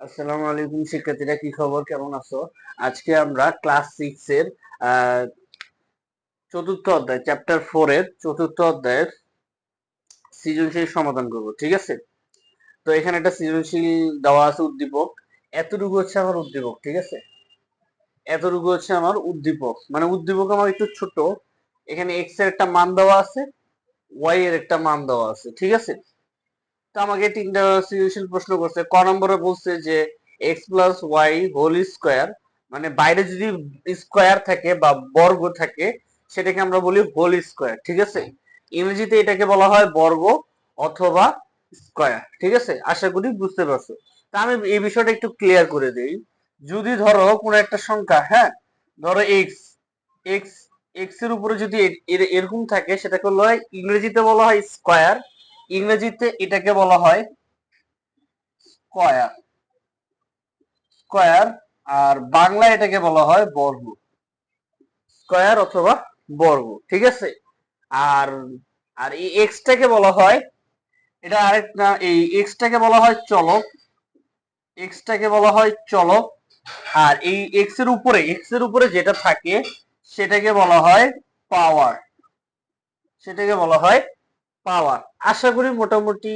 আসসালামু আলাইকুম শিক্ষার্থীরা, কি খবর, কেমন আছো? আজকে আমরা ক্লাস 6 এর চতুর্থ অধ্যায় চ্যাপ্টার 4 এর চতুর্থ অধ্যায়ের সৃজনশীল সমাধান করব। ঠিক আছে, তো এখানে একটা সৃজনশীল দেওয়া আছে, উদ্দীপক। এতটুকু হচ্ছে আমার উদ্দীপক। ঠিক আছে, এতটুকু হচ্ছে আমার উদ্দীপক, মানে উদ্দীপক আমার একটু ছোট। এখানে এক্স এর একটা মান দেওয়া আছে, ওয়াই এর একটা মান দেওয়া আছে। ঠিক আছে, তো আমাকে তিনটা সৃজনশীল প্রশ্ন করছে। ক নম্বরে বলছে যে x plus y whole square, মানে বাইরে যদি স্কোয়ার থাকে বা বর্গ থাকে সেটাকে আমরা বলি হোল স্কোয়ার। ঠিক আছে, ইংরেজিতে এটাকে বলা হয় বর্গ অথবা স্কোয়ার। ঠিক আছে, আশা করি বুঝতে পারছো। তা আমি এই বিষয়টা একটু ক্লিয়ার করে দেই। যদি ধরো কোনো একটা সংখ্যা, হ্যাঁ, ধরো এক্স, এক্স এক্স এর উপরে যদি এরকম থাকে সেটাকে বলা হয়, ইংরেজিতে বলা হয় স্কোয়ার, ইংরেজিতে এটাকে বলা হয় স্কয়ার, স্কয়ার। আর বাংলা এটাকে বলা হয় বর্গ, স্কয়ার অথবা বর্গ। ঠিক আছে, আর আর এই এক্সটাকে বলা হয়, এটা আরেকটা, এই এক্সটাকে বলা হয় চলক, এক্সটাকে বলা হয় চলক। আর এই এক্স এর উপরে যেটা থাকে সেটাকে বলা হয় পাওয়ার, সেটাকে বলা হয় পাওয়ার। আশা করি মোটামুটি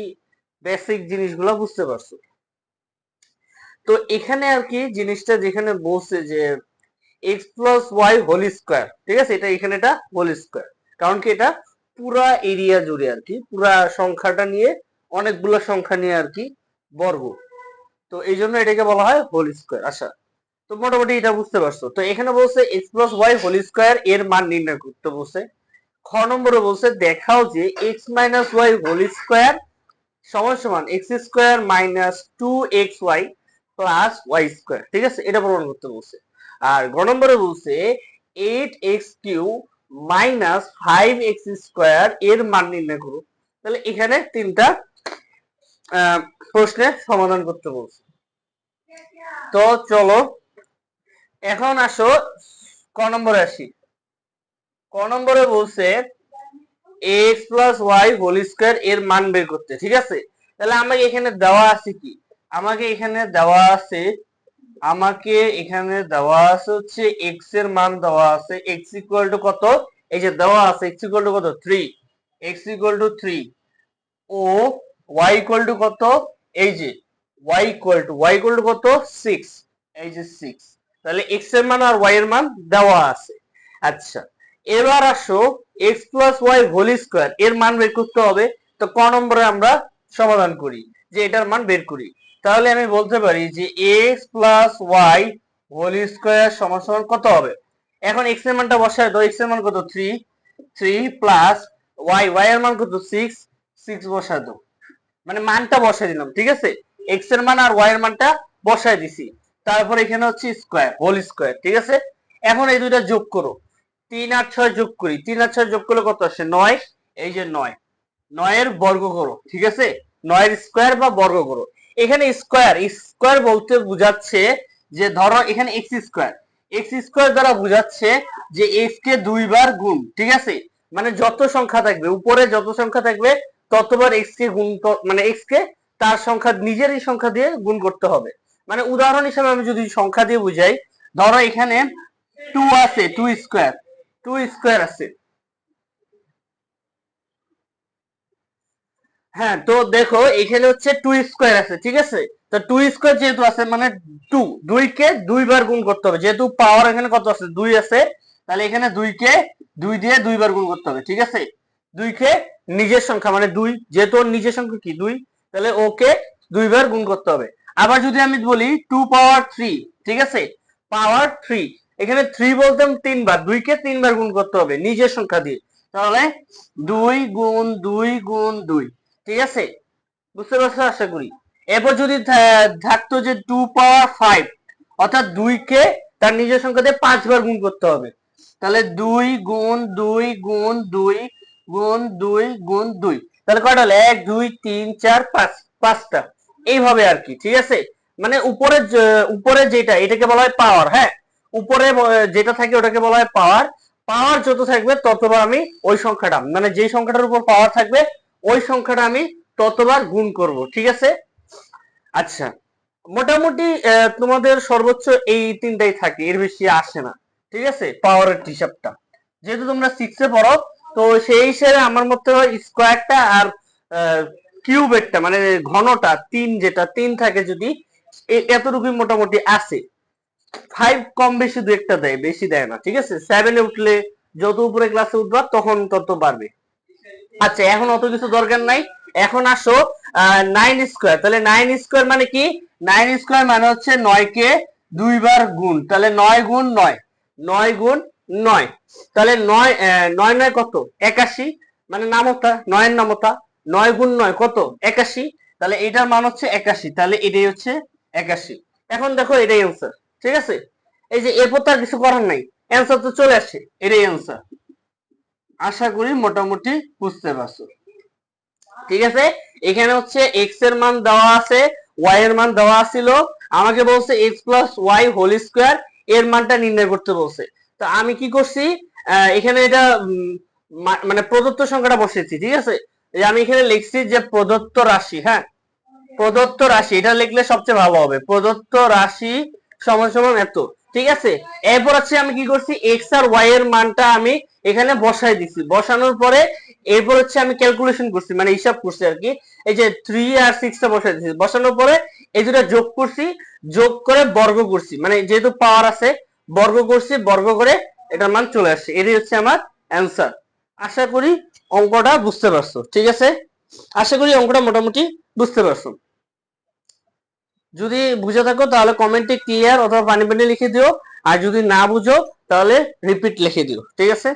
বেসিক জিনিসগুলো বুঝতে পারছো। তো এখানে আর কি জিনিসটা যেখানে বলছে যে x plus y whole square, ঠিক আছে, এটা এখানে এটা হোল স্কোয়ার, কারণ কি এটা পুরা এরিয়া জুড়ে আর কি, পুরা সংখ্যাটা নিয়ে, অনেকগুলো সংখ্যা নিয়ে আর কি বর্গ, তো এই জন্য এটাকে বলা হয় হোল স্কোয়ার। আচ্ছা, তো মোটামুটি এটা বুঝতে পারছো। তো এখানে বলছে x plus y whole square এর মান নির্ণয় করতে বলছে। খ নম্বরে বলছে দেখাও যে x minus y whole square সমান সমান x square minus two x y plus y square. ঠিক আছে, এটা প্রমাণ করতে বলছে। আর গ নম্বরে বলছে eight x cube minus five x square এর মান নির্ণয় করো। তাহলে এখানে তিনটা প্রশ্নের সমাধান করতে বলছে। তো চলো এখন আসো ক নম্বরে আসি। ক নম্বরে বলছে x plus y whole square এর মান বের করতে। ঠিক আছে, তাহলে আমাকে এখানে দেওয়া আছে কি, আমাকে এখানে দেওয়া আছে, আমাকে এখানে দেওয়া আছে হচ্ছে এক্স এর মান দেওয়া আছে, এক্স ইকুয়াল টু কত, এই যে দেওয়া আছে এক্স ইকুয়াল টু কত 3, এক্স ইকুয়াল টু 3 ও ওয়াই ইকুয়াল টু কত, এই যে ওয়াই ইকুয়াল টু কত 6, এই যে 6। তাহলে এক্স এর মান আর ওয়াই এর মান দেওয়া আছে। আচ্ছা, এবার আসো x plus y whole square এর মান বের করতে হবে। তো ক নম্বরে আমরা সমাধান করি, যে এটার মান বের করি। তাহলে আমি বলতে পারি যে x plus y whole square সমান সমান কত হবে। এখন এক্স এর মানটা বসায় দাও, এক্স এর মান কত 3, 3 প্লাস ওয়াই এর মান কত 6, 6 বসায় দাও, মানে মানটা বসায় দিলাম। ঠিক আছে, এক্স এর মান আর ওয়াই এর মানটা বসায় দিছি। তারপর এখানে হচ্ছে স্কোয়ার, হোল স্কোয়ার। ঠিক আছে, এখন এই দুইটা যোগ করো, 3 আর 6 যোগ করি, 3 আর 6 যোগ করলে কত আসে 9, এই যে 9, 9 এর বর্গ করো। ঠিক আছে, 9 এর স্কোয়ার বা বর্গ করো। এখানে স্কোয়ার, স্কোয়ার বলতে বোঝাচ্ছে যে ধরো এখানে এক্স স্কোয়ার, এক্স স্কোয়ার দ্বারা বোঝাচ্ছে যে এক্স কে দুইবার গুণ। ঠিক আছে, মানে যত সংখ্যা থাকবে উপরে, যত সংখ্যা থাকবে ততবার এক্স কে গুণ, মানে এক্স কে তার সংখ্যা নিজেরই সংখ্যা দিয়ে গুণ করতে হবে। মানে উদাহরণ হিসেবে আমি যদি সংখ্যা দিয়ে বুঝাই, ধরো এখানে 2 আছে, 2 স্কোয়ার, 2 স্কোয়ার আছে। হ্যাঁ, তো দেখো এখানে হচ্ছে 2 স্কোয়ার আছে। ঠিক আছে, তো 2 স্কোয়ার যেহেতু আছে মানে 2, 2 কে দুইবার গুণ করতে হবে, যেহেতু পাওয়ার এখানে কত আছে 2 আছে, তাহলে এখানে 2 কে 2 দিয়ে দুইবার গুণ করতে হবে। ঠিক আছে, 2 কে নিজের সংখ্যা মানে 2, যেহেতু ওর নিজের সংখ্যা কি 2, তাহলে ওকে দুইবার গুণ করতে হবে। আবার যদি আমি বলি 2 পাওয়ার 3, ঠিক আছে, পাওয়ার 3, এখানে 3 বলতে 3 বার, 2 কে 3 বার গুণ করতে হবে নিজের সংখ্যা দিয়ে। তাহলে 2 গুণ 2 গুণ 2। ঠিক আছে, বুঝতে পারছো আশা করি। এরপর যদি থাকতো যে 2 পাওয়ার 5, অর্থাৎ 2 কে তার নিজের সংখ্যা দিয়ে 5 বার গুণ করতে হবে। তাহলে 2 গুণ 2 গুণ 2 গুণ 2 গুণ 2, তাহলে কয়টা হলো 1 2 3 4 5, পাঁচটা। এইভাবে আর কি। ঠিক আছে, মানে উপরে উপরে যেটা এটাকে বলা হয় পাওয়ার। হ্যাঁ, উপরে যেটা থাকে ওটাকে বলা হয় পাওয়ার। পাওয়ার যত থাকবে ততবার আমি ওই সংখ্যাটা, মানে যেই সংখ্যাটার উপর পাওয়ার থাকবে ওই সংখ্যাটা আমি ততবার গুণ করব। ঠিক আছে, আচ্ছা, মোটামুটি তোমাদের সর্বোচ্চ এই তিনটাই থাকে, এর বেশি আসে না। ঠিক আছে, পাওয়ারের হিসাবটা যেহেতু তোমরা 6 এ পড়ো, তো সেই হিসেবে আমার মতে হয় স্কোয়ারটা আর কিউবেরটা মানে ঘনটা 3, যেটা 3 থাকে যদি এতটুকুই মোটামুটি আসে। 5 কম বেশি দু একটা দেয়, বেশি দেয় না। ঠিক আছে, 7 এ উঠলে যত উপরে ক্লাসে উঠবা তখন তত বাড়বে। আচ্ছা, এখন অত কিছু দরকার নাই। এখন আসো 9 স্কোয়ার। তাহলে 9 স্কোয়ার মানে কি? 9 স্কোয়ার মানে হচ্ছে 9 কে 2 বার গুণ। তাহলে 9 গুণ 9, 9 গুণ 9। তাহলে 9 9 9 কত? 81, মানে নামতা 9 এর নামতা। 9 গুণ 9 কত? 81। তাহলে এটার মান হচ্ছে 81, তাহলে এটাই হচ্ছে 81। এখন দেখো এটাই অ্যান্সার। ঠিক আছে, এই যে এরপর তো আর কিছু করার নাই, অ্যান্সার তো চলে আসে, এটাই অ্যান্সার। আশা করি মোটামুটি বুঝতে পারছো। ঠিক আছে, এখানে হচ্ছে এক্স এর মান দেওয়া আছে, ওয়াই এর মান দেওয়া ছিল। আমাকে বলছে x plus y whole square এর মানটা নির্ণয় করতে বলছে। তো আমি কি করছি, এখানে এটা মানে প্রদত্ত সংখ্যাটা বসেছি। ঠিক আছে, এই আমি এখানে লিখছি যে প্রদত্ত রাশি। হ্যাঁ, প্রদত্ত রাশি এটা লিখলে সবচেয়ে ভালো হবে। প্রদত্ত রাশি সমান সমান এত। ঠিক আছে, এরপর হচ্ছে আমি কি করছি, এক্স আর ওয়াই এর মানটা আমি এখানে বসাই দিছি। বসানোর পরে এরপর হচ্ছে আমি ক্যালকুলেশন করছি, মানে হিসাব করছি আর কি। এই যে 3 আর 6 টা বসাই দিছি, বসানোর পরে এই দুটো যোগ করছি, যোগ করে বর্গ করছি, মানে যেহেতু পাওয়ার আছে বর্গ করছি, বর্গ করে এটার মান চলে আসছে। এটাই হচ্ছে আমার অ্যান্সার। আশা করি অঙ্কটা বুঝতে পারছো। ঠিক আছে, আশা করি অঙ্কটা মোটামুটি বুঝতে পারছো। যদি বুঝে থাকো তাহলে কমেন্টে ক্লিয়ার অথবা পানি পানি লিখে দিও, আর যদি না বুঝো তাহলে রিপিট লিখে দিও। ঠিক আছে।